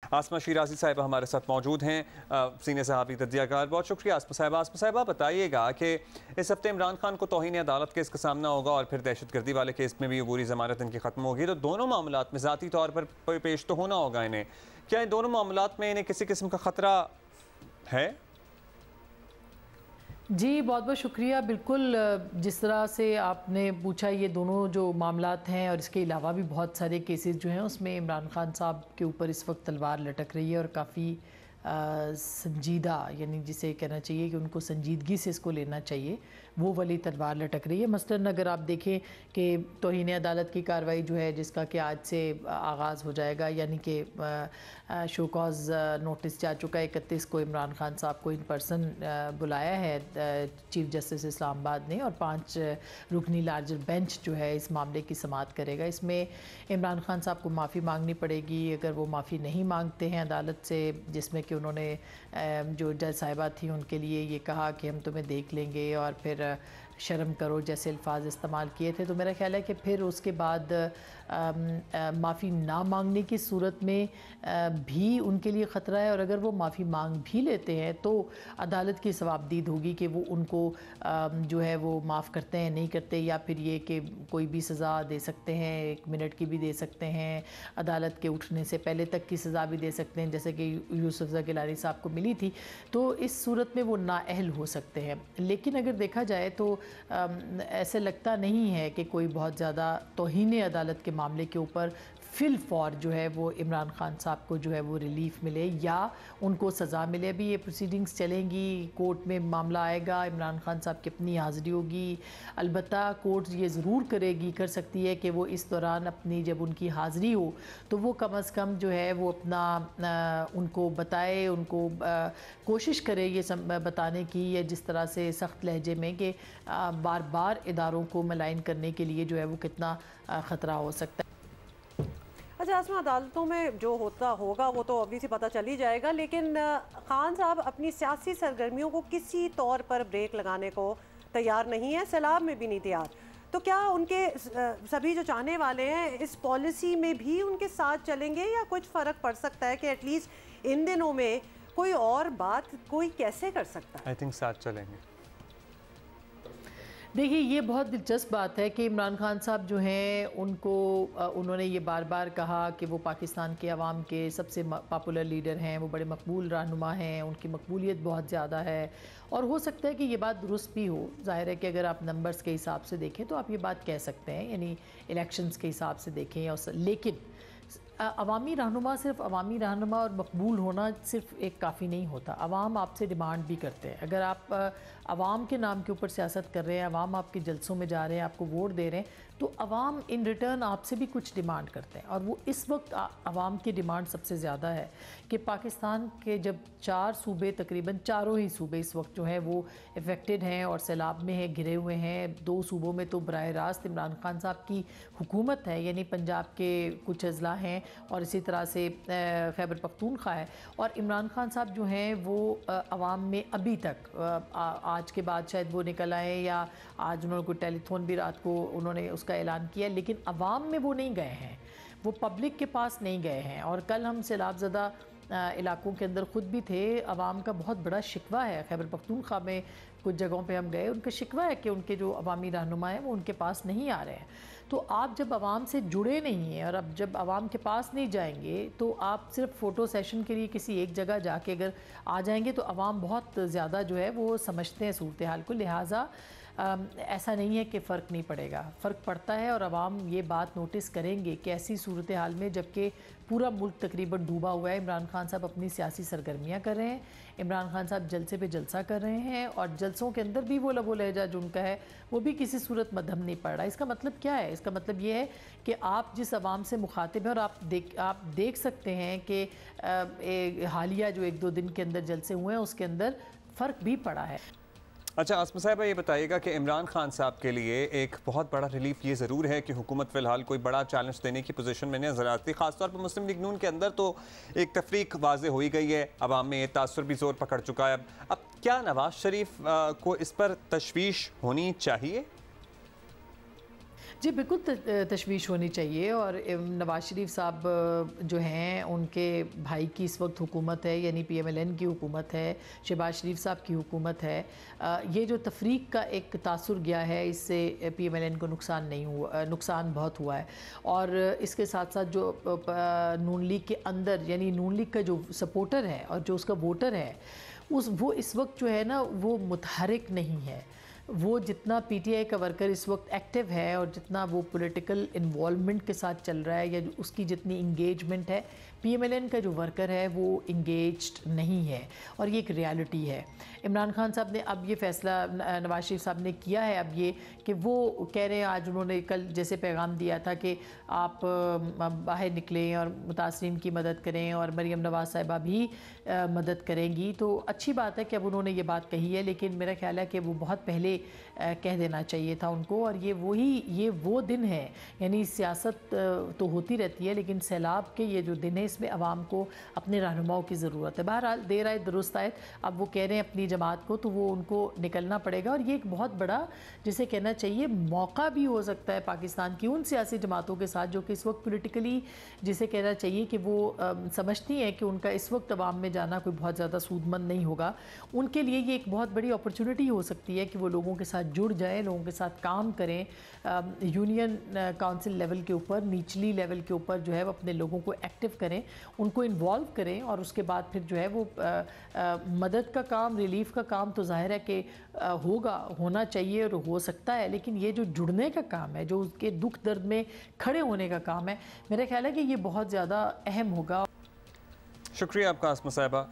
आसमा शिराजी साहिबा हमारे साथ मौजूद हैं, सीनियर सहाफ़ी तज्ज़ियाकार। बहुत शुक्रिया आसमा साहिबा, बताइएगा कि इस हफ्ते इमरान खान को तौहीन अदालत केस का सामना होगा और फिर दहशतगर्दी वाले केस में भी अबूरी ज़मानत इनकी ख़त्म होगी, तो दोनों मामलात में ज़ाती तौर पर पेश तो होना होगा इन्हें। क्या इन दोनों मामलात में इन्हें किसी किस्म का ख़तरा है? जी बहुत बहुत शुक्रिया। बिल्कुल जिस तरह से आपने पूछा, ये दोनों जो मामलात हैं और इसके अलावा भी बहुत सारे केसेस जो हैं उसमें इमरान खान साहब के ऊपर इस वक्त तलवार लटक रही है और काफ़ी संजीदा, यानी जिसे कहना चाहिए कि उनको संजीदगी से इसको लेना चाहिए, वो वाली तलवार लटक रही है। मसलन अगर आप देखें कि तौहीन अदालत की कार्रवाई जो है जिसका कि आज से आगाज़ हो जाएगा, यानी कि शो कॉज नोटिस जा चुका है 31 को इमरान खान साहब को इन पर्सन बुलाया है चीफ जस्टिस इस्लामाबाद ने, और 5 रुकनी लार्जर बेंच जो है इस मामले की समाअत करेगा। इसमें इमरान खान साहब को माफ़ी मांगनी पड़ेगी। अगर वो माफ़ी नहीं मांगते हैं अदालत से, जिसमें कि उन्होंने जो जज साहिबा थी उनके लिए ये कहा कि हम तुम्हें देख लेंगे और फिर शर्म करो जैसे अल्फाज इस्तेमाल किए थे, तो मेरा ख्याल है कि फिर उसके बाद माफ़ी ना मांगने की सूरत में भी उनके लिए ख़तरा है। और अगर वो माफ़ी मांग भी लेते हैं तो अदालत की सवाबदीद होगी कि वो उनको जो है वो माफ़ करते हैं नहीं करते, या फिर ये कि कोई भी सज़ा दे सकते हैं, 1 मिनट की भी दे सकते हैं, अदालत के उठने से पहले तक की सज़ा भी दे सकते हैं, जैसे कि यूसुफ गिलानी साहब को मिली थी। तो इस सूरत में वो नाअहल हो सकते हैं। लेकिन अगर देखा जाए तो ऐसे लगता नहीं है कि कोई बहुत ज़्यादा तौहीन अदालत के मामले के ऊपर फिल फॉर जो है वो इमरान खान साहब को जो है वो रिलीफ़ मिले या उनको सज़ा मिले। अभी ये प्रोसीडिंग्स चलेंगी, कोर्ट में मामला आएगा, इमरान खान साहब की अपनी हाज़िरी होगी। अलबत्ता कोर्ट ये ज़रूर कर सकती है कि वो इस दौरान अपनी जब उनकी हाज़िरी हो तो वो कम अज़ कम जो है वो अपना उनको बताए, उनको कोशिश करे ये बताने की, या जिस तरह से सख्त लहजे में कि बार बार इदारों को मलाइन करने के लिए जो है वो कितना ख़तरा हो सकता है। अच्छा आसमा, अदालतों में जो होता होगा वो तो ऑब्वियसली पता चल ही जाएगा, लेकिन खान साहब अपनी सियासी सरगर्मियों को किसी तौर पर ब्रेक लगाने को तैयार नहीं है, सैलाब में भी नहीं तैयार। तो क्या उनके सभी जो चाहने वाले हैं इस पॉलिसी में भी उनके साथ चलेंगे, या कुछ फ़र्क पड़ सकता है कि एटलीस्ट इन दिनों में कोई और बात कोई कैसे कर सकता है? आई थिंक साथ चलेंगे। देखिए ये बहुत दिलचस्प बात है कि इमरान खान साहब जो हैं उनको उन्होंने ये बार बार कहा कि वो पाकिस्तान के अवाम के सबसे पॉपुलर लीडर हैं, वो बड़े मकबूल रहनुमा हैं, उनकी मकबूलियत बहुत ज़्यादा है। और हो सकता है कि ये बात दुरुस्त भी हो। ज़ाहिर है कि अगर आप नंबर्स के हिसाब से देखें तो आप ये बात कह सकते हैं, यानी इलेक्शंस के हिसाब से देखें। लेकिन अवामी रहनुमा सिर्फ अवामी रहनुमा और मकबूल होना सिर्फ एक काफ़ी नहीं होता। अवाम आपसे डिमांड भी करते हैं। अगर आप अवाम के नाम के ऊपर सियासत कर रहे हैं, अवाम आपके जलसों में जा रहे हैं, आपको वोट दे रहे हैं, तो अवाम इन रिटर्न आपसे भी कुछ डिमांड करते हैं। और वो इस वक्त अवाम की डिमांड सबसे ज़्यादा है कि पाकिस्तान के जब 4 सूबे, तकरीबन चारों ही सूबे इस वक्त जो हैं वो इफ़ेक्टेड हैं और सैलाब में है, घिरे हुए हैं। 2 सूबों में तो बराह रास्त इमरान खान साहब की हुकूमत है, यानी पंजाब के कुछ अज़ला हैं और इसी तरह से खैबर पख्तूनख्वा है। और इमरान खान साहब जो हैं वो अवाम में अभी तक आज के बाद शायद वो निकल आए, या आज उन्होंने कोई टेलीथॉन भी रात को उन्होंने उसका ऐलान किया, लेकिन अवाम में वो नहीं गए हैं, वो पब्लिक के पास नहीं गए हैं। और कल हम सैलाबज़दा इलाकों के अंदर ख़ुद भी थे। अवाम का बहुत बड़ा शिकवा है, खैबर पख्तूनख्वा में कुछ जगहों पे हम गए, उनका शिकवा है कि उनके जो अवामी रहनुमा हैं वो उनके पास नहीं आ रहे हैं। तो आप जब आवाम से जुड़े नहीं हैं और अब जब आवाम के पास नहीं जाएंगे तो आप सिर्फ फ़ोटो सेशन के लिए किसी एक जगह जाके अगर आ जाएंगे तो आवाम बहुत ज़्यादा जो है वो समझते हैं सूरत हाल को। लिहाजा ऐसा नहीं है कि फ़र्क नहीं पड़ेगा, फ़र्क पड़ता है। और आवाम ये बात नोटिस करेंगे कि ऐसी सूरत हाल में जबकि पूरा मुल्क तकरीबन डूबा हुआ है, इमरान खान साहब अपनी सियासी सरगर्मियाँ कर रहे हैं, इमरान खान साहब जलसे पे जलसा कर रहे हैं, और जलसों के अंदर भी वो लबो लहजा जो उनका है वो भी किसी सूरत मध्यम नहीं पड़ रहा। इसका मतलब क्या है? इसका मतलब ये है कि आप जिस आवाम से मुखातिब हैं, और आप देख सकते हैं कि हालिया जो 1-2 दिन के अंदर जलसे हुए हैं उसके अंदर फ़र्क भी पड़ा है। अच्छा आसमा साहिबा, ये बताइएगा कि इमरान खान साहब के लिए एक बहुत बड़ा रिलीफ ये ज़रूर है कि हुकूमत फ़िलहाल कोई बड़ा चैलेंज देने की पोजीशन में नज़र आती है। ख़ासतौर पर मुस्लिम लीग नून के अंदर तो एक तफरीक वाज़े हो ही गई है, अवाम में ये तासुर भी ज़ोर पकड़ चुका है। अब क्या नवाज़ शरीफ को इस पर तशवीश होनी चाहिए? जी बिल्कुल तशवीश होनी चाहिए। और नवाज शरीफ साहब जो हैं उनके भाई की इस वक्त हुकूमत है, यानी PMLN की हुकूमत है, शहबाज शरीफ साहब की हुकूमत है। ये जो तफरीक का एक तासुर गया है, इससे PMLN को नुकसान नहीं हुआ, नुकसान बहुत हुआ है। और इसके साथ साथ जो नून लीग के अंदर, यानी नून लीग का जो सपोर्टर है और जो उसका वोटर है, वो इस वक्त जो है ना वो मुतहरिक नहीं है। वो जितना PTI का वर्कर इस वक्त एक्टिव है और जितना वो पॉलिटिकल इन्वॉल्वमेंट के साथ चल रहा है, या उसकी जितनी इंगेजमेंट है, PMLN का जो वर्कर है वो इंगेज्ड नहीं है। और ये एक रियलिटी है। इमरान खान साहब ने अब ये फ़ैसला नवाज शरीफ साहब ने किया है अब ये कि वो कह रहे हैं, आज उन्होंने कल जैसे पैगाम दिया था कि आप बाहर निकलें और मुतासरीन की मदद करें, और मरीम नवाज साहिबा भी मदद करेंगी। तो अच्छी बात है कि अब उन्होंने ये बात कही है, लेकिन मेरा ख्याल है कि वो बहुत पहले कह देना चाहिए था उनको। और ये वो दिन है, यानी सियासत तो होती रहती है, लेकिन सैलाब के ये जो दिन है इसमें आवाम को अपने रहनुमाओं की ज़रूरत है। बहरहाल देर आए दुरुस्त आए, अब वो कह रहे हैं अपनी जमात को, तो वो उनको निकलना पड़ेगा। और ये एक बहुत बड़ा, जिसे कहना चाहिए, मौका भी हो सकता है पाकिस्तान की उन सियासी जमातों के साथ जो कि इस वक्त पोलिटिकली, जिसे कहना चाहिए कि वो समझती हैं कि उनका इस वक्त अवाम में जाना कोई बहुत ज़्यादा सूदमंद नहीं होगा। उनके लिए ये एक बहुत बड़ी अपॉर्चुनिटी हो सकती है कि वो लोगों के साथ जुड़ जाएं, लोगों के साथ काम करें, यूनियन काउंसिल लेवल के ऊपर, निचली लेवल के ऊपर जो है वो अपने लोगों को एक्टिव करें, उनको इन्वॉल्व करें। और उसके बाद फिर जो है वो मदद का काम, रिलीफ का काम तो जाहिर है कि होना चाहिए और हो सकता है, लेकिन ये जो जुड़ने का काम है, जो उसके दुख दर्द में खड़े होने का काम है, मेरा ख्याल है कि ये बहुत ज़्यादा अहम होगा। शुक्रिया आपका आसमा साहिबा।